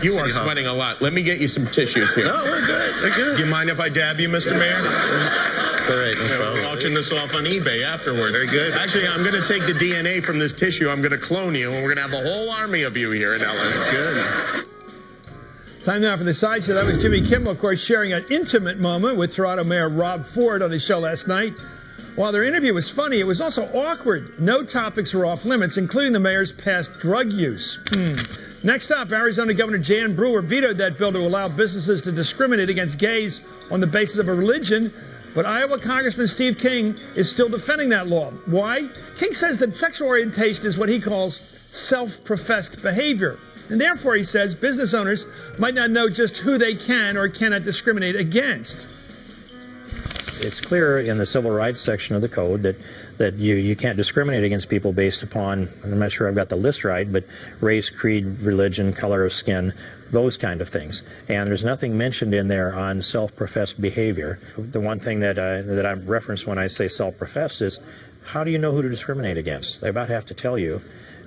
You are sweating a lot. Let me get you some tissues here. No, we're good. We're good. Do you mind if I dab you, Mr. Mayor? It's all right. No problem. We're auction this off on eBay afterwards. Very good. Actually, I'm going to take the DNA from this tissue. I'm going to clone you, and we're going to have a whole army of you here in LA. That's good. Time now for the sideshow. That was Jimmy Kimmel, of course, sharing an intimate moment with Toronto Mayor Rob Ford on his show last night. While their interview was funny, it was also awkward. No topics were off limits, including the mayor's past drug use. Next up, Arizona Governor Jan Brewer vetoed that bill to allow businesses to discriminate against gays on the basis of a religion. But Iowa Congressman Steve King is still defending that law. Why? King says that sexual orientation is what he calls self-professed behavior. And therefore, he says, business owners might not know just who they can or cannot discriminate against. It's clear in the civil rights section of the code that you can't discriminate against people based upon, I'm not sure I've got the list right, but race, creed, religion, color of skin, those kind of things. And there's nothing mentioned in there on self-professed behavior. The one thing that I reference when I say self-professed is, how do you know who to discriminate against? They about have to tell you.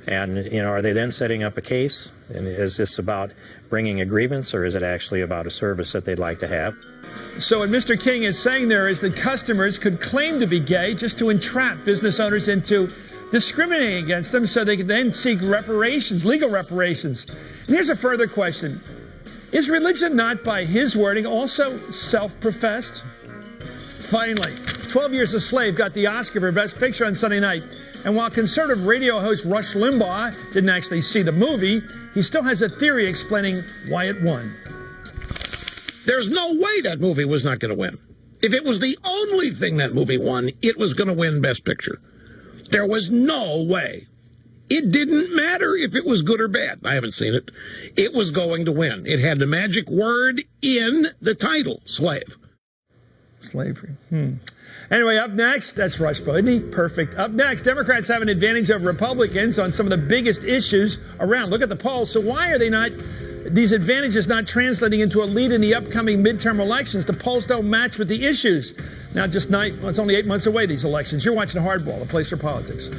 And, are they then setting up a case? And is this about bringing a grievance, or is it actually about a service that they'd like to have? So what Mr. King is saying there is that customers could claim to be gay just to entrap business owners into discriminating against them so they can then seek reparations, legal reparations. And here's a further question. Is religion not, by his wording, also self-professed? Finally, 12 Years a Slave got the Oscar for Best Picture on Sunday night. And while conservative radio host Rush Limbaugh didn't actually see the movie, he still has a theory explaining why it won. There's no way that movie was not going to win. If it was the only thing that movie won, it was going to win Best Picture. There was no way. It didn't matter if it was good or bad. I haven't seen it. It was going to win. It had the magic word in the title, slave. Slavery. Anyway, up next, that's Rushbo, isn't he? Perfect. Up next, Democrats have an advantage over Republicans on some of the biggest issues around. Look at the polls. So why are these advantages not translating into a lead in the upcoming midterm elections? The polls don't match with the issues. Now, it's only 8 months away, these elections. You're watching Hardball, a place for politics.